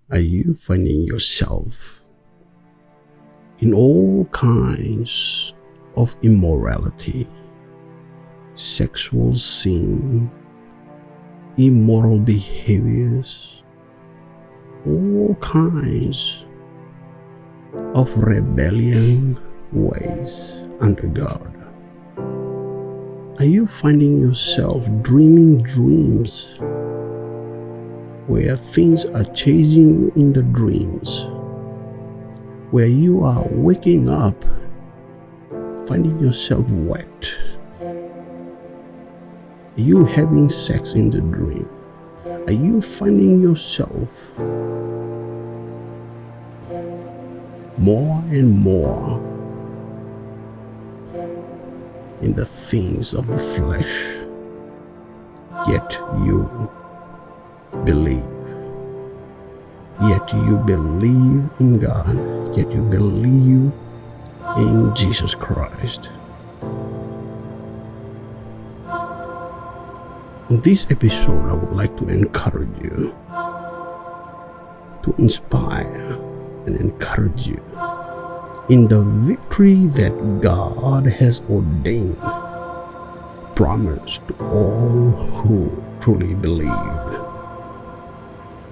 Are you finding yourself in all kinds of immorality, sexual sin, immoral behaviors, all kinds of rebellion ways under God? Are you finding yourself dreaming dreams where things are chasing you in the dreams, where you are waking up finding yourself wet? Are you having sex in the dream? Are you finding yourself more and more in the things of the flesh, yet you believe in God, yet you believe in Jesus Christ? In this episode, I would like to encourage you, to inspire and encourage you in the victory that God has ordained, promised to all who truly believe.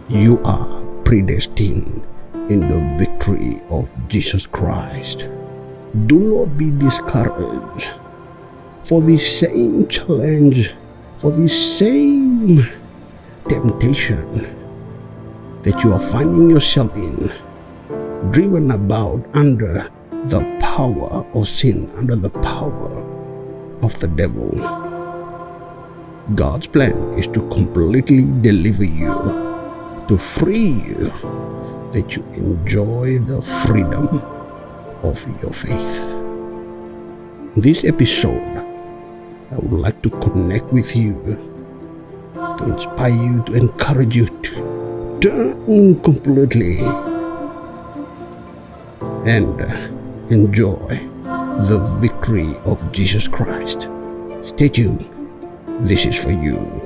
You are predestined in the victory of Jesus Christ. Do not be discouraged, for the same challenge, for the same temptation that you are finding yourself in, driven about under the power of sin, under the power of the devil. God's plan is to completely deliver you, to free you, that you enjoy the freedom of your faith. In this episode, I would like to connect with you, to inspire you, to encourage you to turn completely and enjoy the victory of Jesus Christ. Stay tuned. This is for you.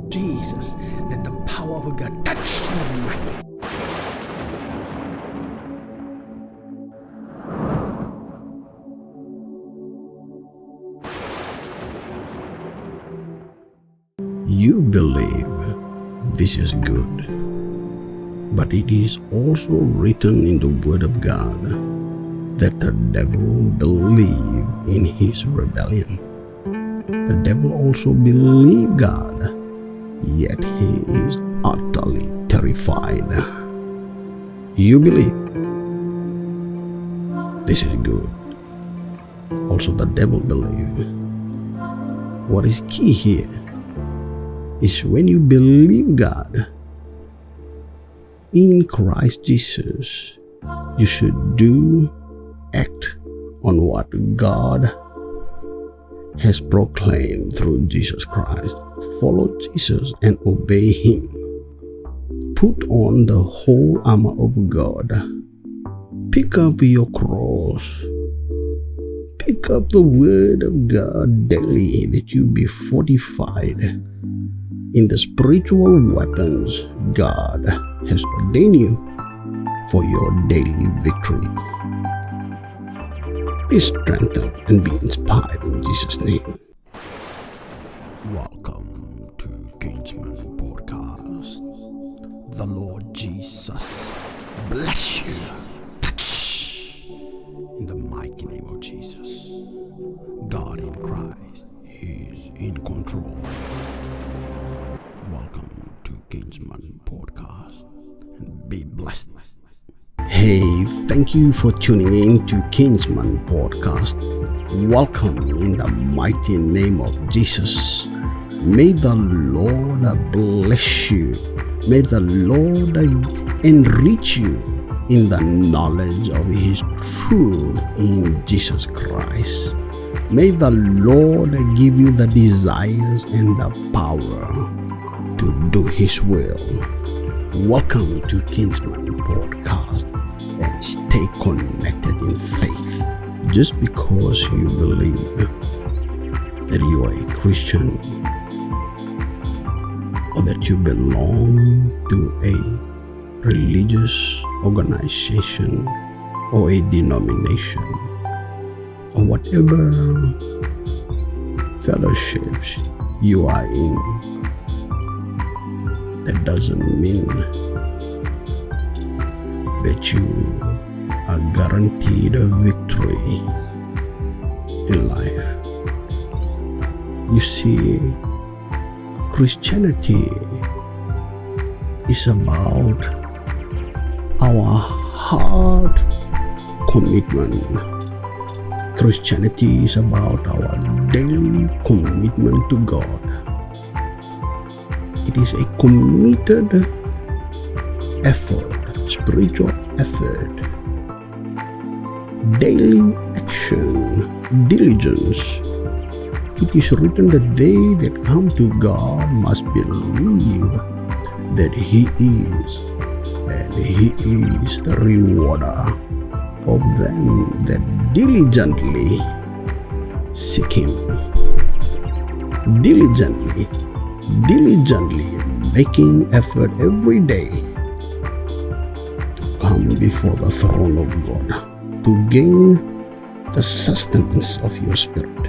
Jesus, let the power of God touch your mind. You believe this is good, but it is also written in the Word of God that the devil believed in his rebellion. The devil also believed God, yet he is utterly terrified. You believe this is good. Also the devil believes. What is key here is when you believe God in Christ Jesus, you should act on what God has proclaimed through Jesus Christ. Follow Jesus and obey Him. Put on the whole armor of God. Pick up your cross. Pick up the Word of God daily, that you be fortified in the spiritual weapons God has ordained you for your daily victory. Be strengthened and be inspired in Jesus' name. Welcome to Kinsman Podcast. The Lord Jesus bless you. Touch in the mighty name of Jesus. God in Christ is in control. Welcome to Kinsman Podcast and be blessed. Hey, thank you for tuning in to Kinsman Podcast. Welcome in the mighty name of Jesus. May the Lord bless you. May the Lord enrich you in the knowledge of His truth in Jesus Christ. May the Lord give you the desires and the power to do His will. Welcome to Kinsman podcast, and stay connected in faith. Just because you believe that you are a Christian or that you belong to a religious organization or a denomination or whatever fellowships you are in, that doesn't mean that you are guaranteed a victory in life. You see, Christianity is about our heart commitment. Christianity is about our daily commitment to God. It is a committed effort, spiritual effort, daily action, diligence. It is written that they that come to God must believe that He is, and He is the rewarder of them that diligently seek Him. Diligently making effort every day to come before the throne of God, to gain the sustenance of your spirit,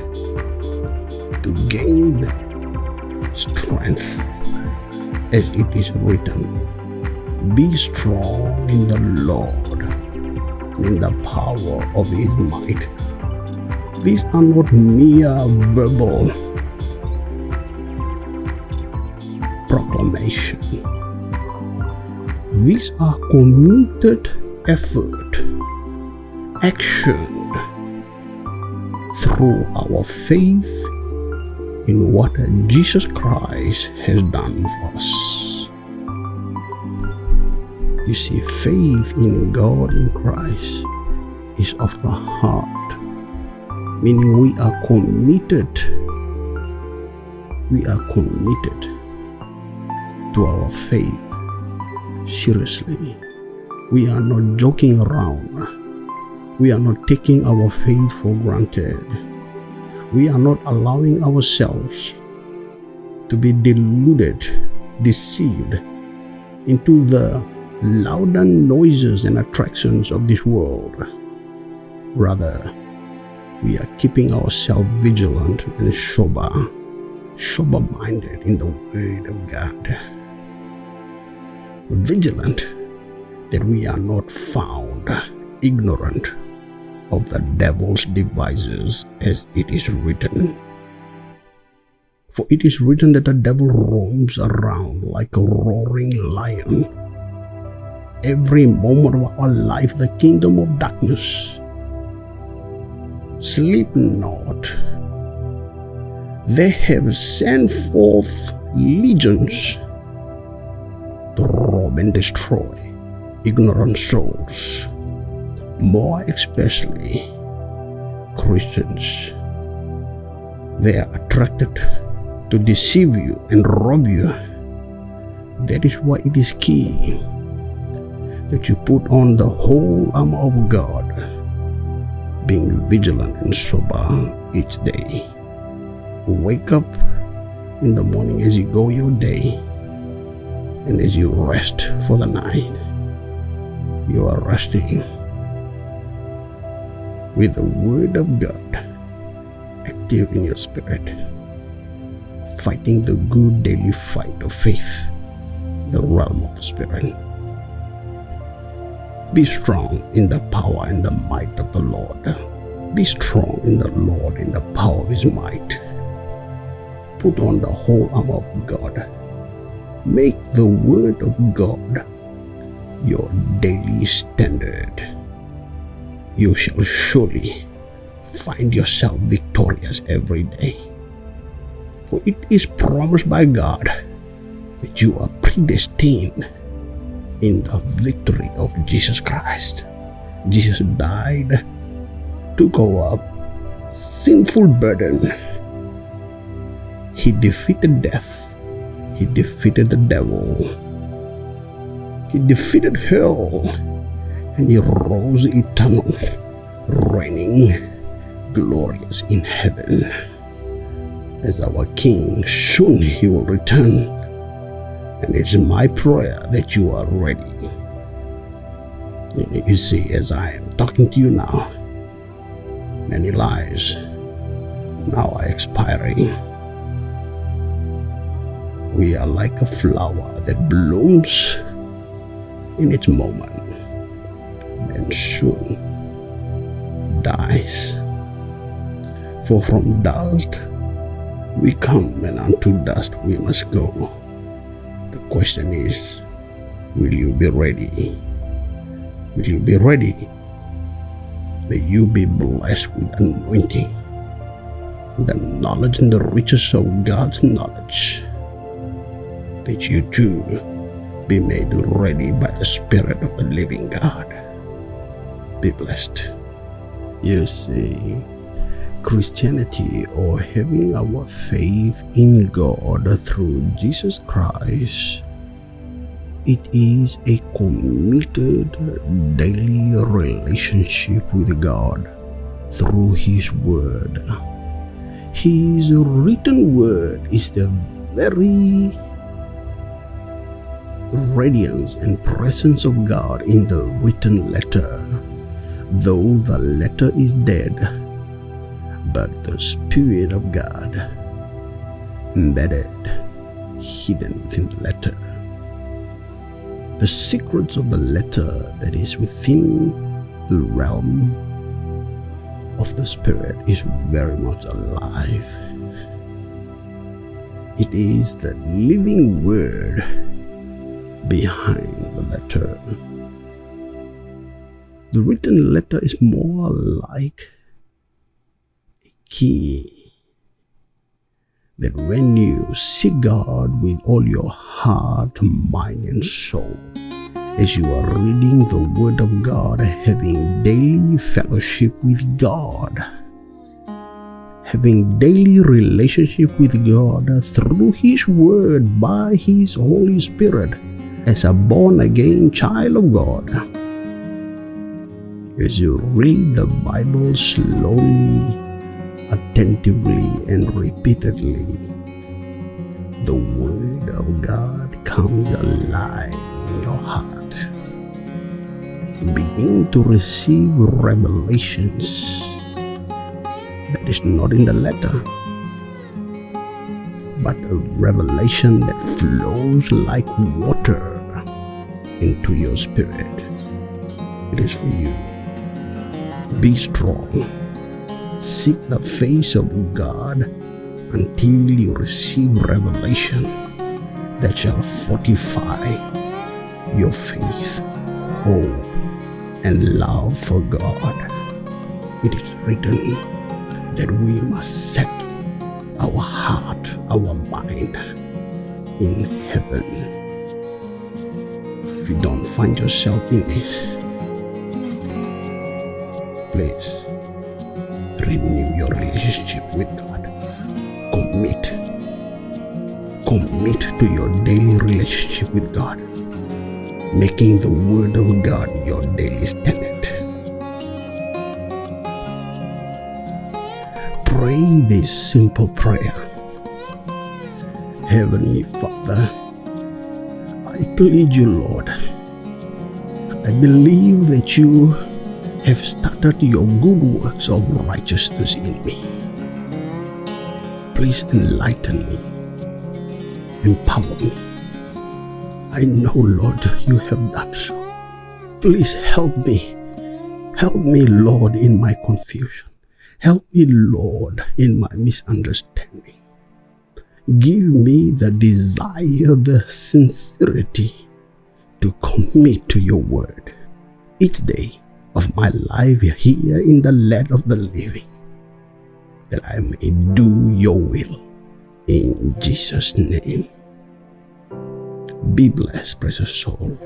to gain strength, as it is written, be strong in the Lord and in the power of His might. These are not mere verbal proclamation. These are committed effort, actioned through our faith in what Jesus Christ has done for us. You see, faith in God in Christ is of the heart, meaning we are committed to our faith. Seriously, we are not joking around. We are not taking our faith for granted. We are not allowing ourselves to be deluded, deceived into the louder noises and attractions of this world. Rather, we are keeping ourselves vigilant and sober-minded in the Word of God. Vigilant that we are not found ignorant of the devil's devices, as it is written. For it is written that the devil roams around like a roaring lion. Every moment of our life, the kingdom of darkness. Sleep not. They have sent forth legions to rob and destroy ignorant souls. More especially Christians. They are attracted to deceive you and rob you. That is why it is key that you put on the whole armor of God, being vigilant and sober each day. Wake up in the morning as you go your day, and as you rest for the night, you are resting with the Word of God active in your spirit, fighting the good daily fight of faith, the realm of the Spirit. Be strong in the power and the might of the Lord. Be strong in the Lord in the power of His might. Put on the whole armor of God. Make the Word of God your daily standard. You shall surely find yourself victorious every day. For it is promised by God that you are predestined in the victory of Jesus Christ. Jesus died, took our sinful burden. He defeated death. He defeated the devil. He defeated hell. And he rose eternal, reigning glorious in heaven. As our King, soon he will return. And it's my prayer that you are ready. And you see, as I am talking to you now, many lives now are expiring. We are like a flower that blooms in its moment, and soon it dies. For from dust we come, and unto dust we must go. The question is, will you be ready? Will you be ready? May you be blessed with anointing, the knowledge and the riches of God's knowledge, that you too be made ready by the Spirit of the living God. Be blessed. You see, Christianity, or having our faith in God through Jesus Christ, it is a committed daily relationship with God through His Word. His written Word is the very radiance and presence of God in the written letter. Though the letter is dead, but the Spirit of God embedded, hidden within the letter. The secrets of the letter that is within the realm of the Spirit is very much alive. It is the living Word behind the letter. The written letter is more like a key that when you seek God with all your heart, mind, and soul, as you are reading the Word of God, having daily fellowship with God, having daily relationship with God through His Word by His Holy Spirit, as a born-again child of God, as you read the Bible slowly, attentively, and repeatedly, the Word of God comes alive in your heart. You begin to receive revelations that is not in the letter, but a revelation that flows like water into your spirit. It is for you. Be strong. Seek the face of God until you receive revelation that shall fortify your faith, hope, and love for God. It is written that we must set our heart, our mind in heaven. If you don't find yourself in this, please renew your relationship with God. Commit to your daily relationship with God, making the Word of God your daily standard. Pray this simple prayer. Heavenly Father, I plead you, Lord. I believe that you have started your good works of righteousness in me. Please enlighten me, empower me. I know, Lord, you have done so. Please help me. Help me, Lord, in my confusion. Help me, Lord, in my misunderstanding. Give me the desire, the sincerity to commit to your word each day of my life here in the land of the living, that I may do your will in Jesus' name. Be blessed, precious soul.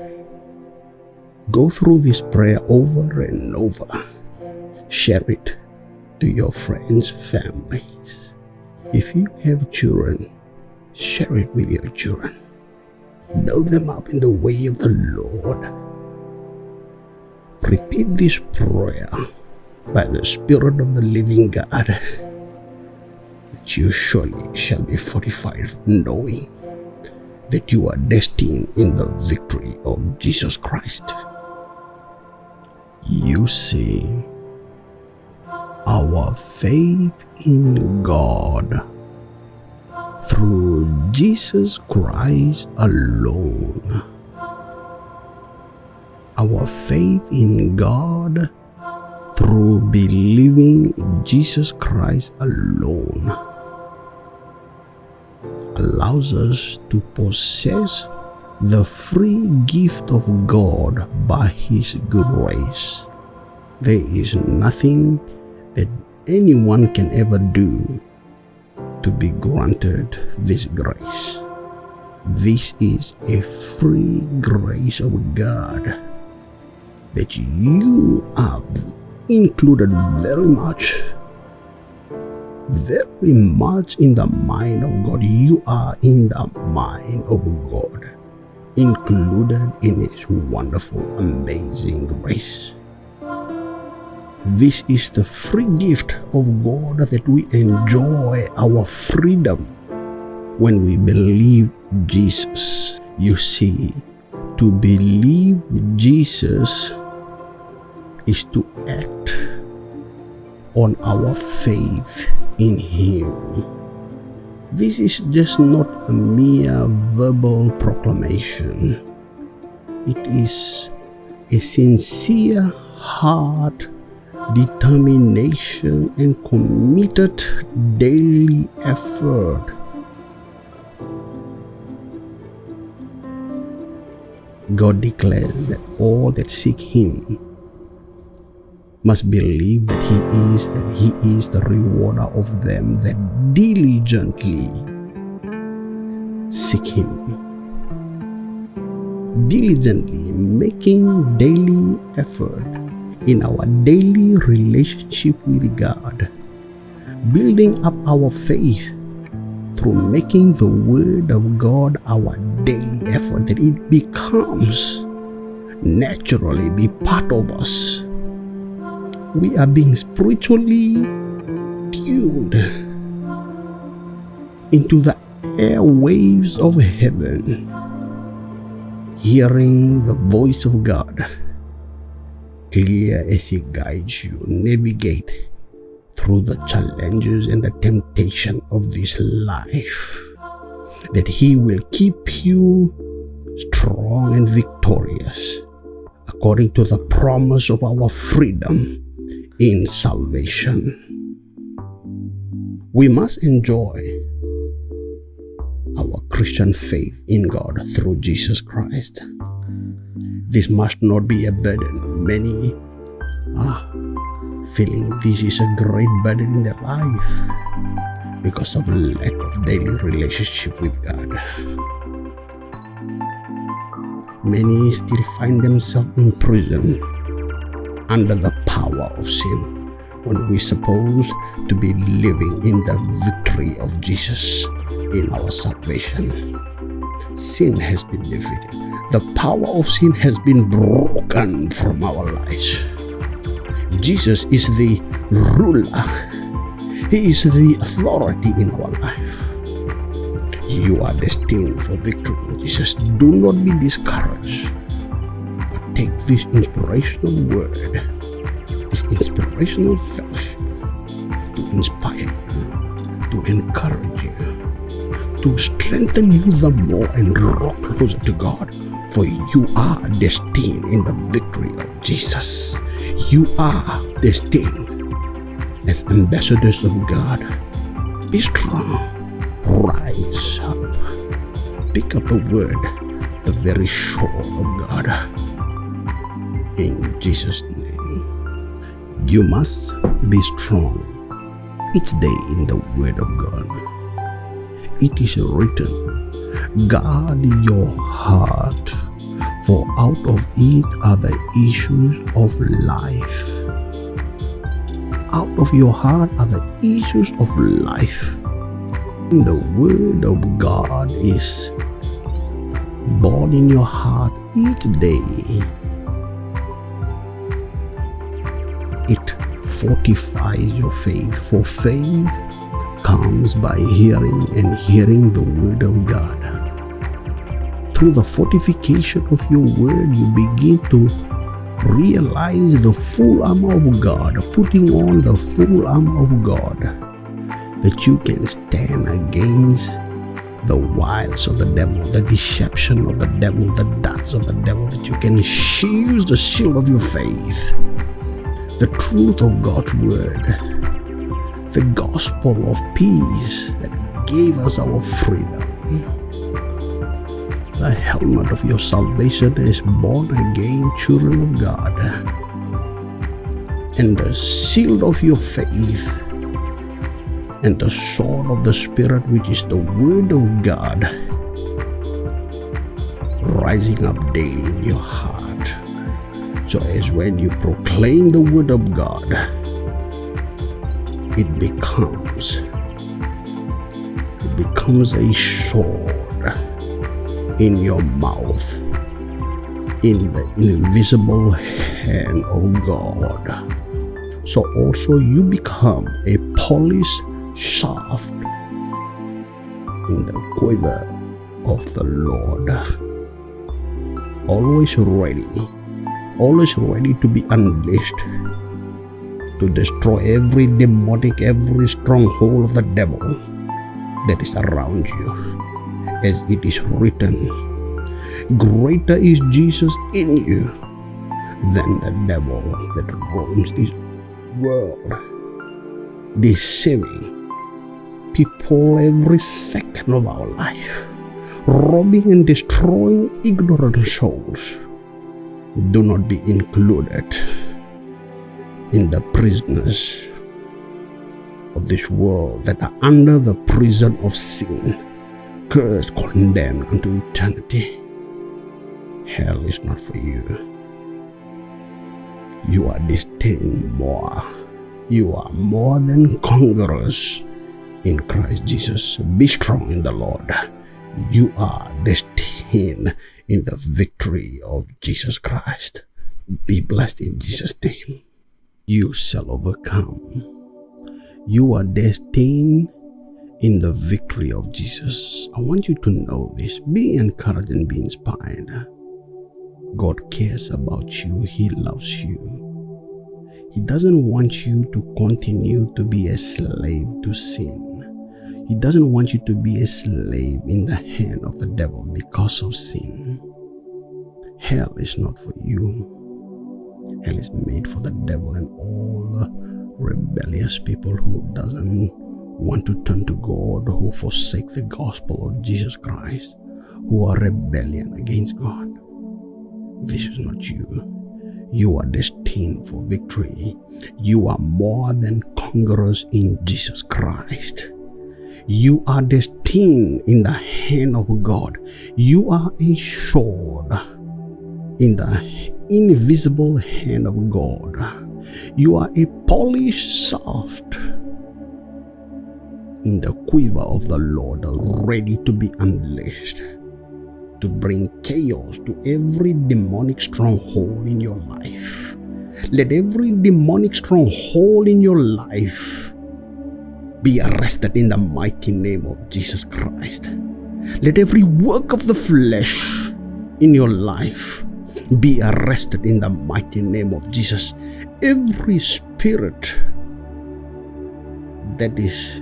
Go through this prayer over and over. Share it. to your friends' families. If you have children, share it with your children. Build them up in the way of the Lord. Repeat this prayer by the Spirit of the living God, that you surely shall be fortified, knowing that you are destined in the victory of Jesus Christ. You see, our faith in God through Jesus Christ alone. Our faith in God through believing Jesus Christ alone allows us to possess the free gift of God by His grace. There is nothing that anyone can ever do to be granted this grace. This is a free grace of God that you are included very much in the mind of God. You are in the mind of God, included in His wonderful, amazing grace. This is the free gift of God that we enjoy our freedom when we believe Jesus. You see, to believe Jesus is to act on our faith in Him. This is just not a mere verbal proclamation. It is a sincere heart determination and committed daily effort. God declares that all that seek Him must believe that He is the rewarder of them that diligently seek Him. Diligently making daily effort in our daily relationship with God, building up our faith through making the Word of God our daily effort, that it becomes naturally be part of us. We are being spiritually tuned into the airwaves of heaven, hearing the voice of God clear as He guides you, navigate through the challenges and the temptation of this life, that He will keep you strong and victorious according to the promise of our freedom in salvation. We must enjoy our Christian faith in God through Jesus Christ. This must not be a burden. Many are feeling this is a great burden in their life because of lack of daily relationship with God. Many still find themselves in prison under the power of sin, when we're supposed to be living in the victory of Jesus in our salvation. Sin has been defeated. The power of sin has been broken from our lives. Jesus is the ruler. He is the authority in our life. You are destined for victory in Jesus. Do not be discouraged, but take this inspirational word, this inspirational fellowship to inspire you, to encourage you, to strengthen you the more and draw closer to God. For you are destined in the victory of Jesus. You are destined as ambassadors of God. Be strong. Rise up. Pick up a word, the very shore of God. In Jesus' name. You must be strong each day in the word of God. It is written, guard your heart, for out of it are the issues of life. out of your heart are the issues of life. The word of God is born in your heart each day. It fortifies your faith, for faith comes by hearing, and hearing the word of God. Through the fortification of your word, you begin to realize the full armor of God, putting on the full armor of God, that you can stand against the wiles of the devil, the deception of the devil, the darts of the devil, that you can use the shield of your faith, the truth of God's word, the gospel of peace that gave us our freedom. The helmet of your salvation is born again children of God, and the shield of your faith, and the sword of the Spirit, which is the word of God, rising up daily in your heart. So as when you proclaim the word of God, it becomes a sword in your mouth, in the invisible hand of God. So also you become a polished shaft in the quiver of the Lord, always ready to be unleashed, to destroy every demonic, every stronghold of the devil that is around you. As it is written, greater is Jesus in you than the devil that roams this world, deceiving people every second of our life, robbing and destroying ignorant souls. Do not be included in the prisoners of this world that are under the prison of sin, cursed, condemned unto eternity. Hell is not for you. You are destined more. You are more than conquerors in Christ Jesus. Be strong in the Lord. You are destined in the victory of Jesus Christ. Be blessed in Jesus' name. You shall overcome. You are destined in the victory of Jesus. I want you to know this. Be encouraged and be inspired. God cares about you. He loves you. He doesn't want you to continue to be a slave to sin. He doesn't want you to be a slave in the hand of the devil because of sin. Hell is not for you. Hell is made for the devil and all the rebellious people who doesn't want to turn to God, who forsake the gospel of Jesus Christ, who are rebellion against God. This is not you. You are destined for victory. You are more than conquerors in Jesus Christ. You are destined in the hand of God. You are a sword in the invisible hand of God. You are a polished shaft in the quiver of the Lord, ready to be unleashed, to bring chaos to every demonic stronghold in your life. Let every demonic stronghold in your life be arrested in the mighty name of Jesus Christ. Let every work of the flesh in your life be arrested in the mighty name of Jesus. Every spirit that is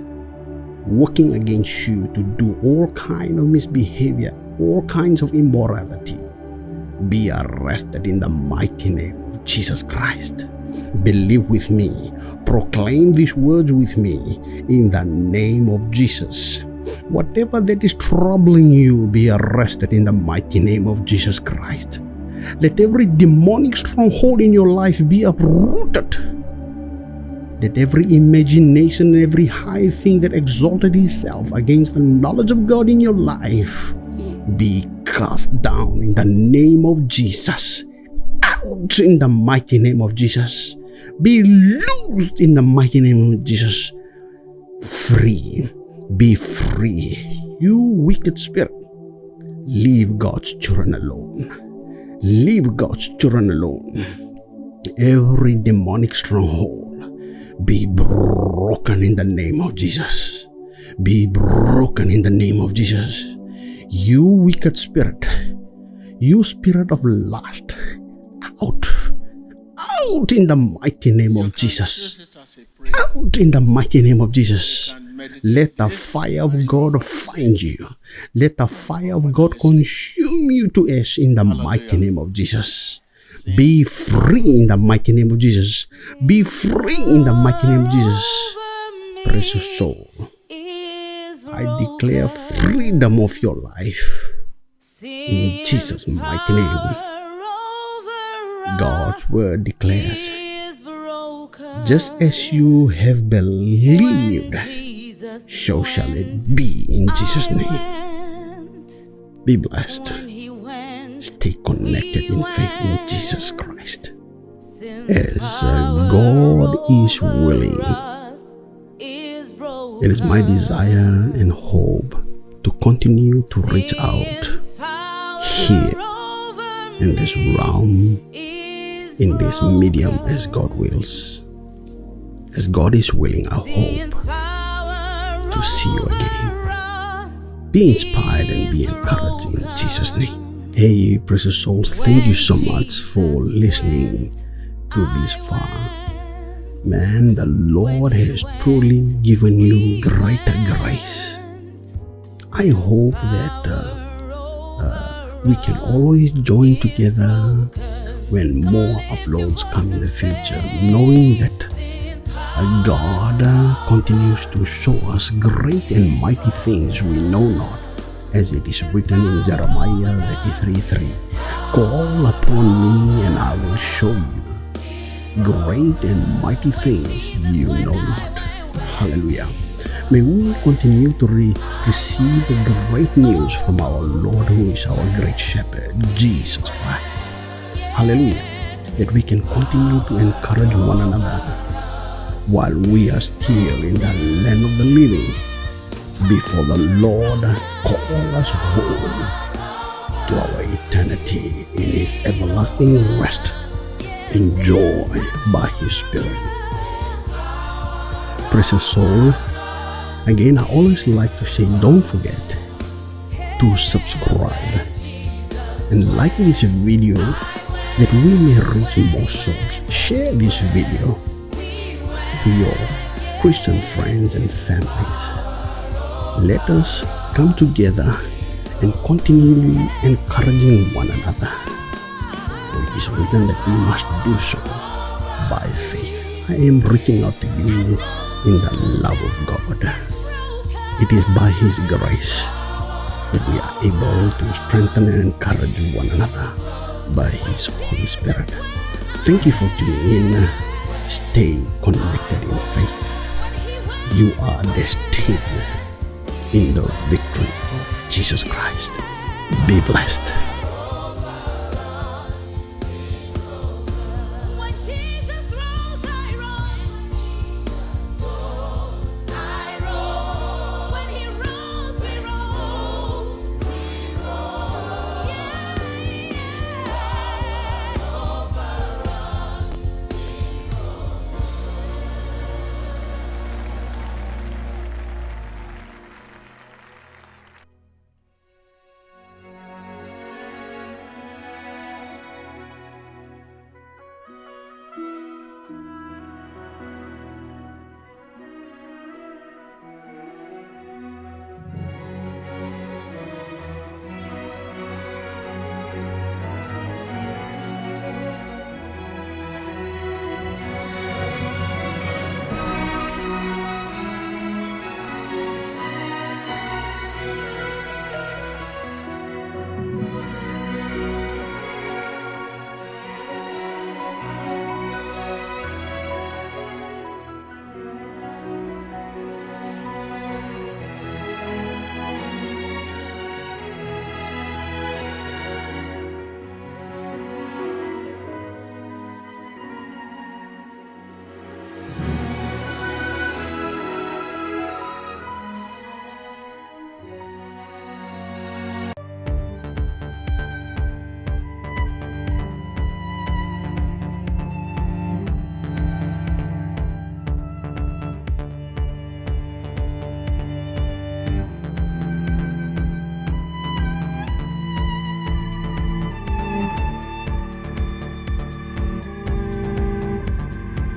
working against you to do all kind of misbehavior, all kinds of immorality, be arrested in the mighty name of Jesus Christ. Believe with me. Proclaim these words with me in the name of Jesus. Whatever that is troubling you, be arrested in the mighty name of Jesus Christ. Let every demonic stronghold in your life be uprooted. Let every imagination, every high thing that exalted itself against the knowledge of God in your life be cast down in the name of Jesus. Out in the mighty name of Jesus. Be loosed in the mighty name of Jesus. Free. Be free. You wicked spirit. Leave God's children alone. Leave God's children alone. Every demonic stronghold be broken in the name of Jesus. Be broken in the name of Jesus. You wicked spirit. You spirit of lust. Out. Out in the mighty name of Jesus. Out in the mighty name of Jesus. Let the fire of God find you. Let the fire of God consume you to ash in the mighty name of Jesus. Be free in the mighty name of Jesus. Be free in the mighty name of Jesus. Precious soul, I declare freedom of your life in Jesus' mighty name. God's word declares, just as you have believed, so shall it be in Jesus' name. Be blessed. Stay connected in faith in Jesus Christ. As God is willing, it is my desire and hope to continue to reach out here in this realm, in this medium as God wills. As God is willing, I hope to see you again. Be inspired and be encouraged in Jesus' name. Hey, precious souls, thank you so much for listening to this far. Man, the Lord has truly given you greater grace. I hope that we can always join together when more uploads come in the future, knowing that God continues to show us great and mighty things we know not, as it is written in Jeremiah 33:3. Call upon me and I will show you great and mighty things you know not. Hallelujah. May we continue to receive great news from our Lord, who is our great shepherd, Jesus Christ. Hallelujah. That we can continue to encourage one another while we are still in the land of the living, before the Lord call us home to our eternity in His everlasting rest and joy by His Spirit. Precious soul, again, I always like to say, don't forget to subscribe and like this video that we may reach more souls. Share this video to your Christian friends and families. Let us come together and continually encouraging one another. For it is written that we must do so by faith. I am reaching out to you in the love of God. It is by His grace that we are able to strengthen and encourage one another by His Holy Spirit. Thank you for tuning in. Stay connected in faith. You are destined in the victory of Jesus Christ. Be blessed.